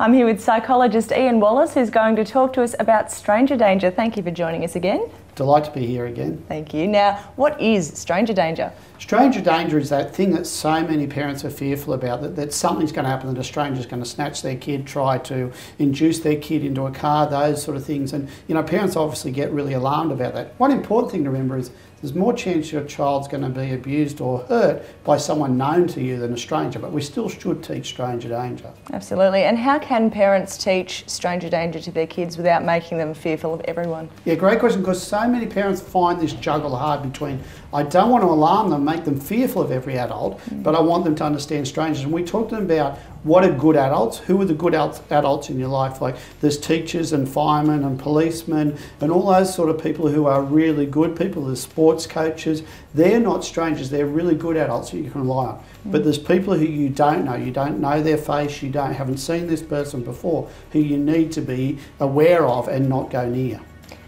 I'm here with psychologist Ian Wallace, who's going to talk to us about stranger danger. Thank you for joining us again. Delight to be here again. Thank you. Now, what is stranger danger? Stranger danger is that thing that so many parents are fearful about, that something's going to happen, that a stranger's going to snatch their kid, try to induce their kid into a car, those sort of things. And, you know, parents obviously get really alarmed about that. One important thing to remember is there's more chance your child's going to be abused or hurt by someone known to you than a stranger, but we still should teach stranger danger. Absolutely. And how can parents teach stranger danger to their kids without making them fearful of everyone? Yeah, great question, because so many parents find this juggle hard between, I don't want to alarm them, make them fearful of every adult, but I want them to understand strangers. And we talked to them about what are good adults, who are the good adults in your life. Like there's teachers and firemen and policemen and all those sort of people who are really good people. There's sports coaches. They're not strangers, they're really good adults that you can rely on. But there's people who you don't know their face, haven't seen this person before, who you need to be aware of and not go near.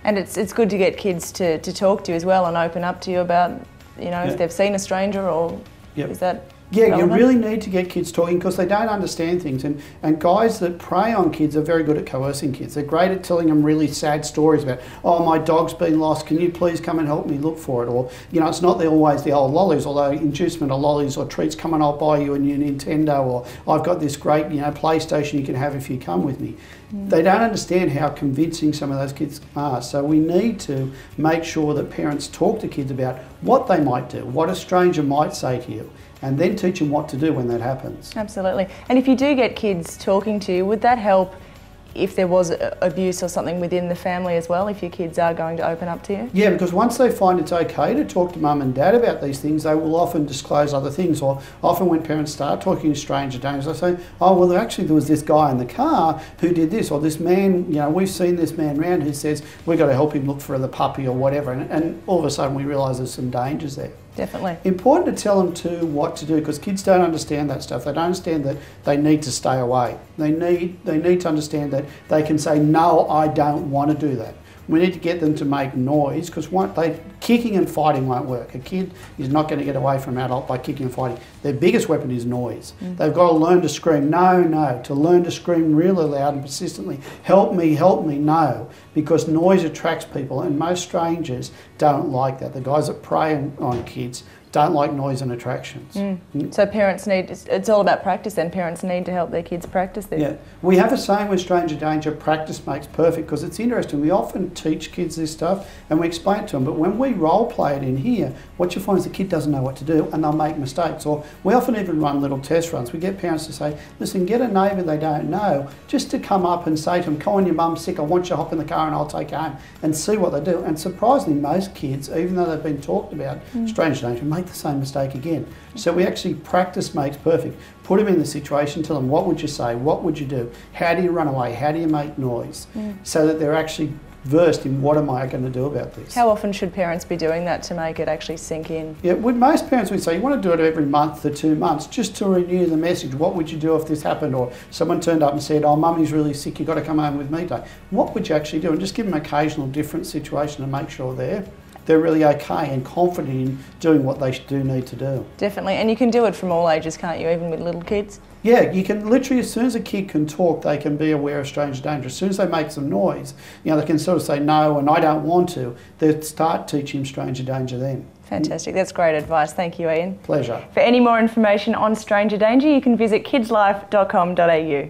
And it's good to get kids to talk to you as well and open up to you about, you know, if they've seen a stranger or is that relevant? You really need to get kids talking because they don't understand things. And guys that prey on kids are very good at coercing kids. They're great at telling them really sad stories about, oh, my dog's been lost, can you please come and help me look for it? Or, you know, it's not always the old lollies, although inducement of lollies or treats, come and I'll buy you a new Nintendo, or I've got this great, you know, PlayStation you can have if you come with me. They don't understand how convincing some of those kids are. So we need to make sure that parents talk to kids about what they might do, what a stranger might say to you, and then teach them what to do when that happens. Absolutely. And if you do get kids talking to you, would that help if there was abuse or something within the family as well, if your kids are going to open up to you? Yeah, because once they find it's okay to talk to mum and dad about these things, they will often disclose other things. Or often when parents start talking to stranger dangers, they say, oh, well, there was this guy in the car who did this, or this man, you know, we've seen this man round who says, we've got to help him look for the puppy or whatever. And all of a sudden we realise there's some dangers there. Definitely. Important to tell them too what to do, because kids don't understand that stuff. They don't understand that they need to stay away. They need to understand that they can say, no, I don't want to do that. We need to get them to make noise, because kicking and fighting won't work. A kid is not going to get away from an adult by kicking and fighting. Their biggest weapon is noise. They've got to learn to scream, no, to learn to scream really loud and persistently, help me, no, because noise attracts people, and most strangers don't like that. The guys that prey on kids don't like noise and attractions. So parents it's all about practice then. Parents need to help their kids practice this. Yeah, we have a saying with stranger danger, practice makes perfect, because it's interesting. We often teach kids this stuff and we explain it to them, but when we role play it in here, what you find is the kid doesn't know what to do and they'll make mistakes. Or we often even run little test runs. We get parents to say, listen, get a neighbour they don't know, just to come up and say to them, come on, your mum's sick, I want you to hop in the car and I'll take you home, and see what they do. And surprisingly, most kids, even though they've been talked about stranger danger, make the same mistake again. So we actually, practice makes perfect. Put them in the situation, tell them what would you say, what would you do, how do you run away, how do you make noise, so that they're actually versed in what am I going to do about this. How often should parents be doing that to make it actually sink in? Yeah, with most parents we say you want to do it every month to 2 months, just to renew the message. What would you do if this happened? Or someone turned up and said, oh, mummy's really sick, you've got to come home with me today. What would you actually do? And just give them an occasional different situation and make sure they're really okay and confident in doing what they do need to do. Definitely, and you can do it from all ages, can't you, even with little kids? Yeah, you can literally, as soon as a kid can talk, they can be aware of stranger danger. As soon as they make some noise, you know, they can sort of say no and I don't want to. They start teaching them stranger danger then. Fantastic, that's great advice. Thank you, Ian. Pleasure. For any more information on stranger danger, you can visit kidslife.com.au.